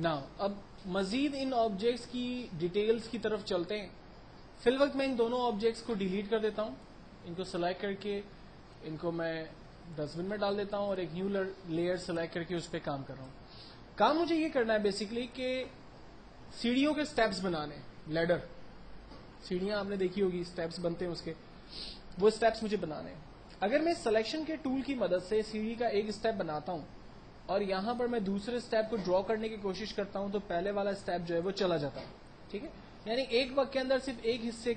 نا اب مزید ان آبجیکٹس کی ڈیٹیلز کی طرف چلتے ہیں. فی الوقت میں ان دونوں آبجیکٹس کو ڈیلیٹ کر دیتا ہوں. ان کو سلیکٹ کر کے ان کو میں ڈسٹ بن میں ڈال دیتا ہوں اور ایک نیو لیئر سلیکٹ کر کے اس پہ کام کر رہا ہوں. کام مجھے یہ کرنا ہے بیسیکلی کہ سیڑھیوں کے سٹیپس بنانے. لیڈر سیڑھیاں آپ نے دیکھی ہوگی, سٹیپس بنتے ہیں اس کے, وہ سٹیپس مجھے بنانے ہیں. اگر میں سلیکشن کے ٹول کی مدد سے سیڑھی کا ایک سٹیپ بناتا ہوں اور یہاں پر میں دوسرے سٹیپ کو ڈرا کرنے کی کوشش کرتا ہوں تو پہلے والا سٹیپ جو ہے وہ چلا جاتا ہے. ٹھیک ہے, یعنی ایک وقت کے اندر صرف ایک حصے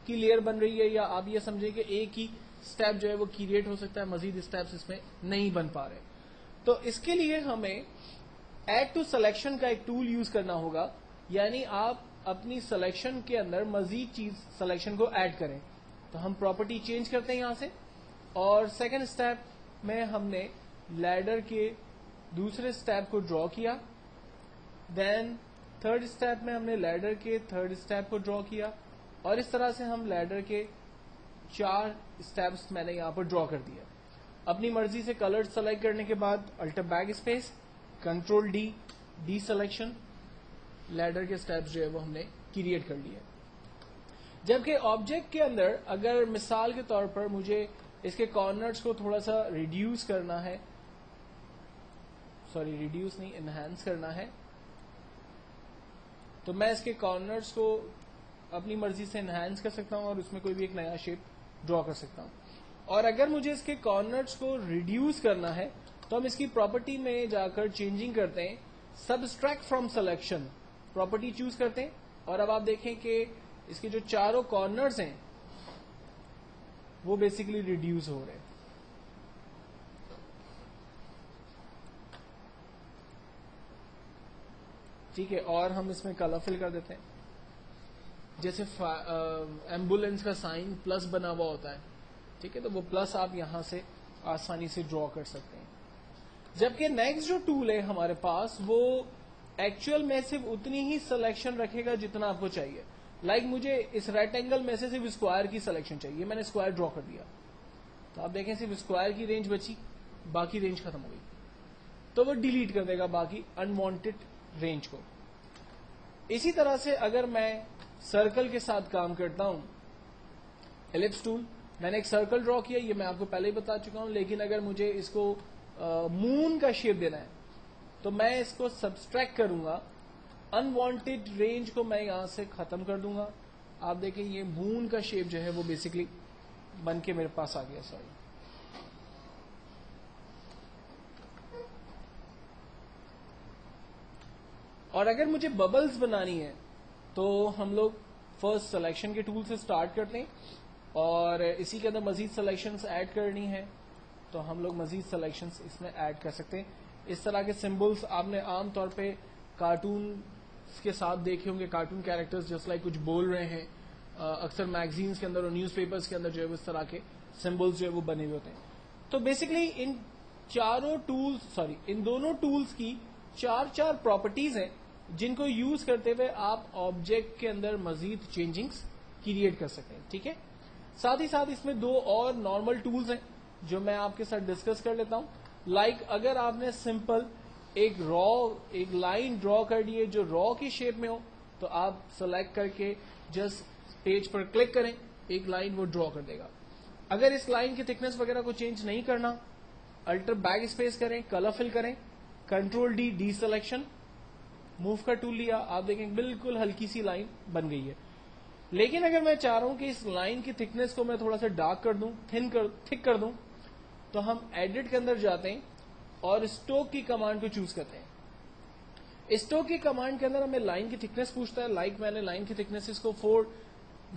کی لیئر بن رہی ہے, یا آپ یہ سمجھیں کہ ایک ہی سٹیپ جو ہے وہ کریٹ ہو سکتا ہے, مزید سٹیپس اس میں نہیں بن پا رہے. تو اس کے لیے ہمیں ایڈ ٹو سلیکشن کا ایک ٹول یوز کرنا ہوگا. یعنی آپ اپنی سلیکشن کے اندر مزید چیز سلیکشن کو ایڈ کریں. تو ہم پراپرٹی چینج کرتے ہیں یہاں سے, اور سیکنڈ اسٹیپ میں ہم نے لیڈر کے دوسرے اسٹیپ کو ڈرا کیا. دین تھرڈ اسٹیپ میں ہم نے لیڈر کے تھرڈ اسٹیپ کو ڈرا کیا, اور اس طرح سے ہم لیڈر کے 4 اسٹیپس میں نے یہاں پر ڈرا کر دیا. اپنی مرضی سے کلر سلیکٹ کرنے کے بعد alter backspace, control deselection, leader کے اسٹیپس جو ہے وہ ہم نے کریٹ کر لیے. جبکہ آبجیکٹ کے اندر اگر مثال کے طور پر مجھے اس کے کارنرز کو تھوڑا سا ریڈیوس کرنا ہے, سوری ریڈیوس نہیں, انہینس کرنا ہے, تو میں اس کے کارنرز کو اپنی مرضی سے انہینس کر سکتا ہوں اور اس میں کوئی بھی ایک نیا شیپ ڈرا کر سکتا ہوں. اور اگر مجھے اس کے کارنرز کو ریڈیوس کرنا ہے تو ہم اس کی پراپرٹی میں جا کر چینجنگ کرتے ہیں, subtract from selection property choose کرتے ہیں, اور اب آپ دیکھیں کہ اس کے جو چاروں کارنرز ہیں وہ بیسیکلی ریڈیوس ہو رہے ہیں. ٹھیک ہے, اور ہم اس میں کلر فل کر دیتے ہیں. جیسے ایمبولینس کا سائن پلس بنا ہوا ہوتا ہے, ٹھیک ہے, تو وہ پلس آپ یہاں سے آسانی سے ڈرا کر سکتے ہیں. جبکہ نیکسٹ جو ٹول ہے ہمارے پاس وہ ایکچوئل میں صرف اتنی ہی سلیکشن رکھے گا جتنا آپ کو چاہیے. لائک مجھے اس ریکٹ اینگل میں سے صرف اسکوائر کی سلیکشن چاہیے, میں نے اسکوائر ڈرا کر دیا, تو آپ دیکھیں صرف اسکوائر کی رینج بچی, باقی رینج ختم ہو گئی, تو وہ ڈیلیٹ کر دے گا باقی انوانٹڈ رینج کو. اسی طرح سے اگر میں سرکل کے ساتھ کام کرتا ہوں, ایلپس ٹول, میں نے ایک سرکل ڈرا کیا, یہ میں آپ کو پہلے ہی بتا چکا ہوں, لیکن اگر مجھے اس کو مون کا شیپ دینا ہے تو میں اس کو سبسٹریکٹ کروں گا, انوانٹڈ رینج کو میں یہاں سے ختم کر دوں گا. آپ دیکھیں یہ مون کا شیپ جو ہے وہ بیسکلی بن کے میرے پاس آ گیا. سوری, اور اگر مجھے ببلز بنانی ہے تو ہم لوگ فرسٹ سلیکشن کے ٹول سے سٹارٹ کرتے ہیں, اور اسی کے اندر مزید سلیکشنز ایڈ کرنی ہے تو ہم لوگ مزید سلیکشنز اس میں ایڈ کر سکتے ہیں. اس طرح کے سمبلز آپ نے عام طور پہ کارٹون کے ساتھ دیکھے ہوں گے, کارٹون کیریکٹرز جس لائک کچھ بول رہے ہیں, اکثر میگزینز کے اندر اور نیوز پیپرز کے اندر جو ہے اس طرح کے سمبلز جو ہے وہ بنے ہوئے ہوتے ہیں. تو بیسکلی ان دونوں ٹولز کی 4 پراپرٹیز ہیں جن کو یوز کرتے ہوئے آپ آبجیکٹ کے اندر مزید چینجنگز کریٹ کر سکتے ہیں. ٹھیک ہے, ساتھ ہی ساتھ اس میں 2 اور نارمل ٹولز ہیں جو میں آپ کے ساتھ ڈسکس کر لیتا ہوں. لائک اگر آپ نے سمپل ایک لائن ڈرا کر دی ہے جو را کی شیپ میں ہو, تو آپ سلیکٹ کر کے جسٹ پیج پر کلک کریں, ایک لائن وہ ڈرا کر دے گا. اگر اس لائن کی تھکنس وغیرہ کو چینج نہیں کرنا, الٹر بیک اسپیس کریں, کلر فل کریں, کنٹرول ڈی سلیکشن, موو کا ٹول لیا, آپ دیکھیں بالکل ہلکی سی لائن بن گئی ہے. لیکن اگر میں چاہ رہا ہوں کہ اس لائن کی تھکنس کو میں تھوڑا سا ڈارک کر دوں, تھک کر دوں, تو ہم ایڈٹ کے اندر جاتے ہیں اور اسٹوک کی کمانڈ کو چوز کرتے ہیں. اسٹوک کی کمانڈ کے اندر ہمیں لائن کی تھکنس پوچھتا ہے. لائک میں نے لائن کی تھکنس اس کو 4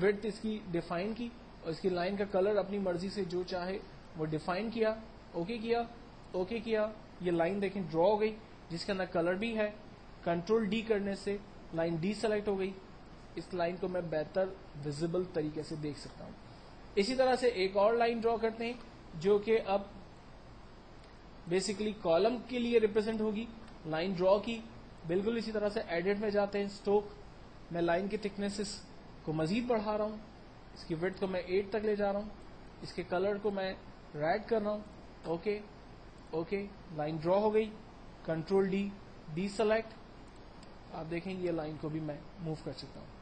وڈتھ اس کی ڈیفائن کی, اور اس کی لائن کا کلر اپنی مرضی سے جو چاہے وہ ڈیفائن کیا, اوکے کیا, یہ لائن دیکھیں ڈرا ہو گئی جس کے اندر کلر بھی ہے. کنٹرول ڈی کرنے سے لائن ڈی سلیکٹ ہو گئی, اس لائن کو میں بہتر ویزیبل طریقے سے دیکھ سکتا ہوں. اسی طرح سے ایک اور لائن ڈرا کرتے ہیں جو کہ اب بیسیکلی کالم کے لیے ریپرزینٹ ہوگی. لائن ڈرا کی, بالکل اسی طرح سے ایڈٹ میں جاتے ہیں, اسٹوک, میں لائن کی تھکنس کو مزید بڑھا رہا ہوں, اس کی وڈتھ کو میں 8 تک لے جا رہا ہوں, اس کے کلر کو میں ریڈ کر رہا ہوں. اوکے, لائن ڈرا ہو گئی. کنٹرول ڈی سلیکٹ, آپ دیکھیں گے یہ لائن کو بھی میں موو کر سکتا ہوں.